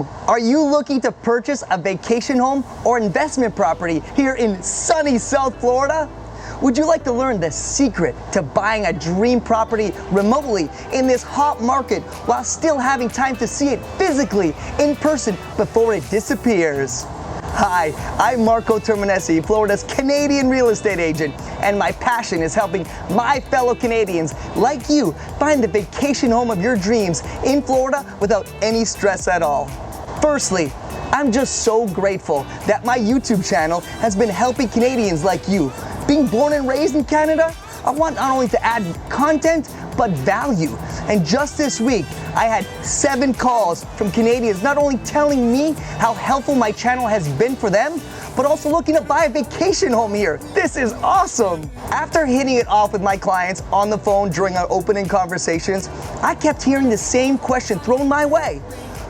you? Are you looking to purchase a vacation home or investment property here in sunny South Florida? Would you like to learn the secret to buying a dream property remotely in this hot market while still having time to see it physically in person before it disappears? Hi, I'm Marco Terminesi, Florida's Canadian real estate agent, and my passion is helping my fellow Canadians like you find the vacation home of your dreams in Florida without any stress at all. Firstly, I'm just so grateful that my YouTube channel has been helping Canadians like you. Being born and raised in Canada, I want not only to add content, but value. And just this week, I had 7 calls from Canadians not only telling me how helpful my channel has been for them, but also looking to buy a vacation home here. This is awesome. After hitting it off with my clients on the phone during our opening conversations, I kept hearing the same question thrown my way.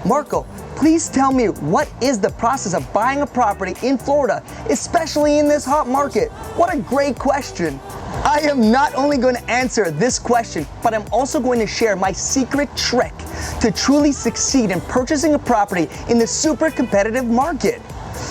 Marco, please tell me, what is the process of buying a property in Florida, especially in this hot market? What a great question. I am not only going to answer this question, but I'm also going to share my secret trick to truly succeed in purchasing a property in the super competitive market.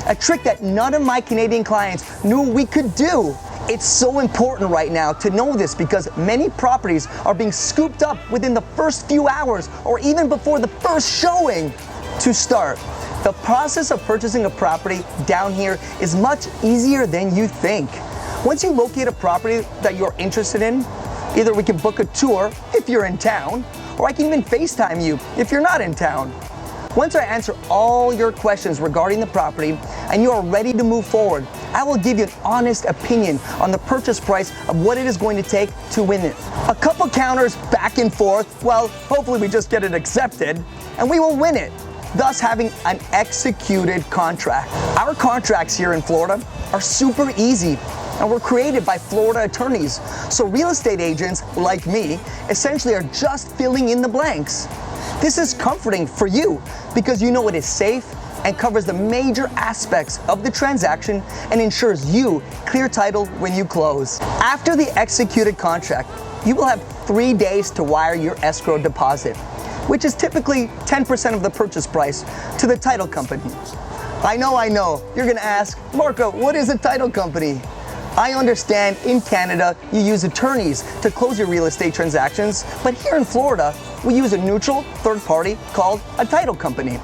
A trick that none of my Canadian clients knew we could do. It's so important right now to know this because many properties are being scooped up within the first few hours or even before the first showing. To start, the process of purchasing a property down here is much easier than you think. Once you locate a property that you're interested in, either we can book a tour if you're in town, or I can even FaceTime you if you're not in town. Once I answer all your questions regarding the property and you are ready to move forward, I will give you an honest opinion on the purchase price of what it is going to take to win it. A couple counters back and forth, well, hopefully we just get it accepted, and we will win it, thus having an executed contract. Our contracts here in Florida are super easy and were created by Florida attorneys. So real estate agents like me essentially are just filling in the blanks. This is comforting for you because you know it is safe and covers the major aspects of the transaction and ensures you clear title when you close. After the executed contract, you will have 3 days to wire your escrow deposit, which is typically 10% of the purchase price, to the title company. I know, you're gonna ask, Marco, what is a title company? I understand in Canada you use attorneys to close your real estate transactions, but here in Florida, we use a neutral third party called a title company,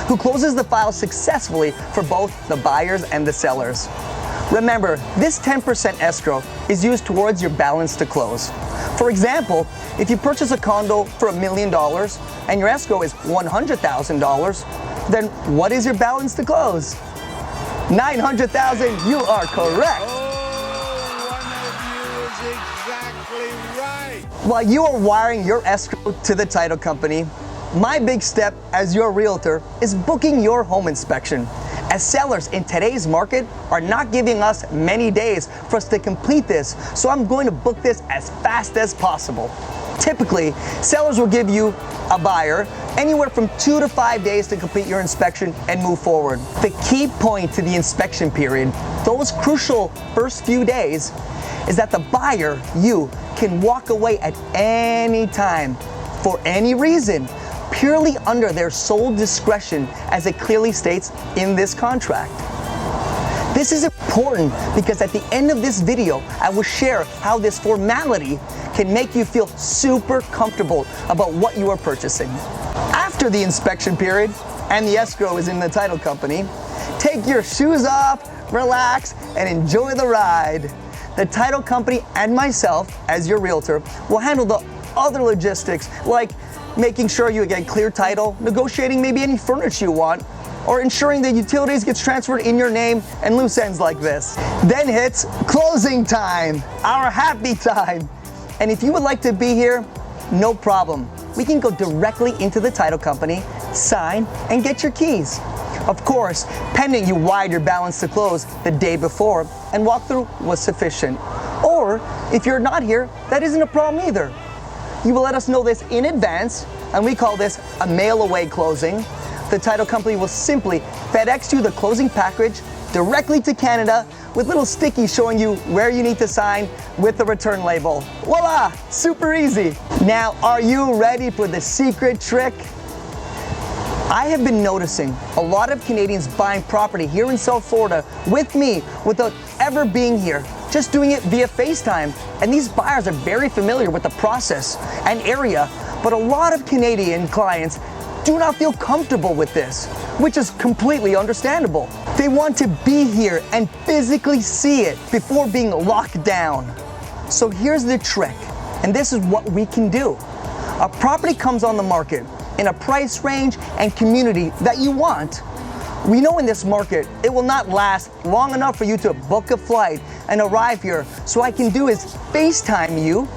who closes the file successfully for both the buyers and the sellers. Remember, this 10% escrow is used towards your balance to close. For example, if you purchase a condo for $1 million and your escrow is $100,000, then what is your balance to close? $900,000, you are correct. Exactly right. While you are wiring your escrow to the title company, my big step as your realtor is booking your home inspection, as sellers in today's market are not giving us many days for us to complete this, so I'm going to book this as fast as possible. Typically, sellers will give you a buyer anywhere from 2 to 5 days to complete your inspection and move forward. The key point to the inspection period, those crucial first few days, is that the buyer, you, can walk away at any time, for any reason, purely under their sole discretion, as it clearly states in this contract. This is important because at the end of this video, I will share how this formality can make you feel super comfortable about what you are purchasing. After the inspection period and the escrow is in the title company, take your shoes off, relax, and enjoy the ride. The title company and myself, as your realtor, will handle the other logistics, like making sure you get clear title, negotiating maybe any furniture you want, or ensuring the utilities gets transferred in your name and loose ends like this. Then hits closing time, our happy time. And if you would like to be here, no problem. We can go directly into the title company, sign, and get your keys. Of course, pending you wired your balance to close the day before and walkthrough was sufficient. Or if you're not here, that isn't a problem either. You will let us know this in advance, and we call this a mail away closing. The title company will simply FedEx you the closing package directly to Canada with little stickies showing you where you need to sign with the return label. Voila, super easy. Now, are you ready for the secret trick? I have been noticing a lot of Canadians buying property here in South Florida with me without ever being here, just doing it via FaceTime. And these buyers are very familiar with the process and area, but a lot of Canadian clients do not feel comfortable with this, which is completely understandable. They want to be here and physically see it before being locked down. So here's the trick, and this is what we can do. A property comes on the market in a price range and community that you want. We know in this market, it will not last long enough for you to book a flight and arrive here. So what I can do is FaceTime you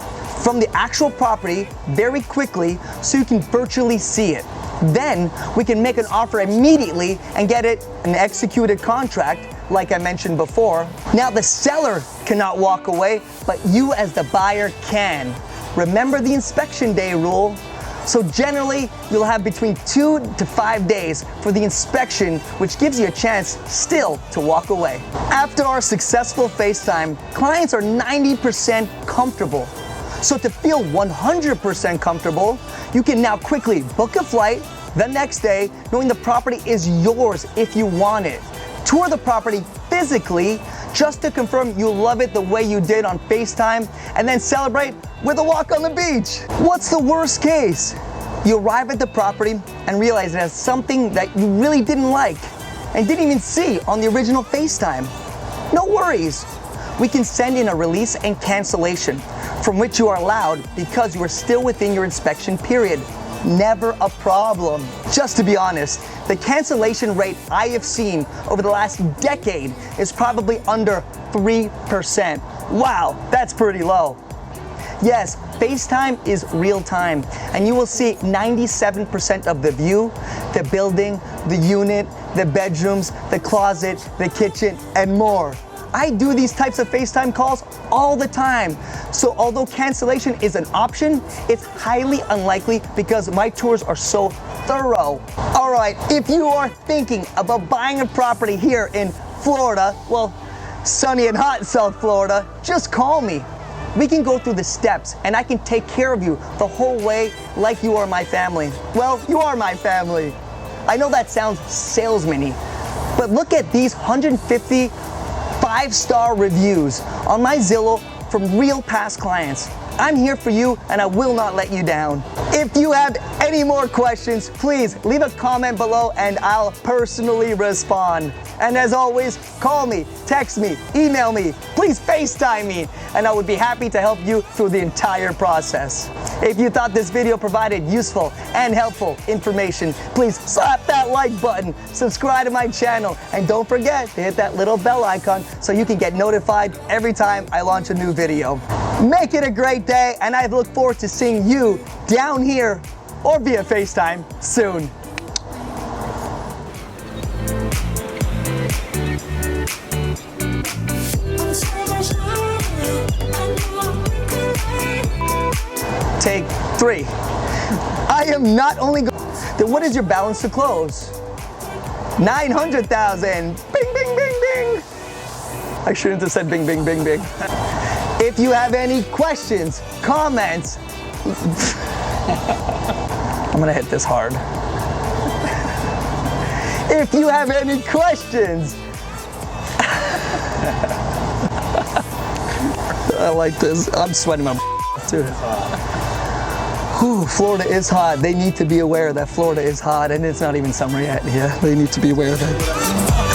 from the actual property very quickly so you can virtually see it. Then we can make an offer immediately and get it an executed contract like I mentioned before. Now the seller cannot walk away, but you as the buyer can. Remember the inspection day rule. So generally, you'll have between 2 to 5 days for the inspection, which gives you a chance still to walk away. After our successful FaceTime, clients are 90% comfortable. So to feel 100% comfortable, you can now quickly book a flight the next day, knowing the property is yours if you want it. Tour the property physically just to confirm you love it the way you did on FaceTime, and then celebrate with a walk on the beach. What's the worst case? You arrive at the property and realize it has something that you really didn't like and didn't even see on the original FaceTime. No worries. We can send in a release and cancellation from which you are allowed because you are still within your inspection period. Never a problem. Just to be honest, the cancellation rate I have seen over the last decade is probably under 3%. Wow, that's pretty low. Yes, FaceTime is real time, and you will see 97% of the view, the building, the unit, the bedrooms, the closet, the kitchen, and more. I do these types of FaceTime calls all the time. So although cancellation is an option, it's highly unlikely because my tours are so thorough. All right, if you are thinking about buying a property here in Florida, well, sunny and hot South Florida, just call me. We can go through the steps and I can take care of you the whole way like you are my family. Well, you are my family. I know that sounds salesman-y, but look at these 150 5-star reviews on my Zillow from real past clients. I'm here for you and I will not let you down. If you have any more questions, please leave a comment below and I'll personally respond. And as always, call me, text me, email me, please FaceTime me, and I would be happy to help you through the entire process. If you thought this video provided useful and helpful information, please slap that like button, subscribe to my channel, and don't forget to hit that little bell icon so you can get notified every time I launch a new video. Make it a great day, and I look forward to seeing you down here or via FaceTime soon. Take 3. I am not only then what is your balance to close? 900,000. Bing, bing, bing, bing. I shouldn't have said bing, bing, bing, bing. If you have any questions, comments, I'm gonna hit this hard. If you have any questions, I like this. I'm sweating my too. Whew, Florida is hot. They need to be aware that Florida is hot, and it's not even summer yet. Yeah, they need to be aware of that.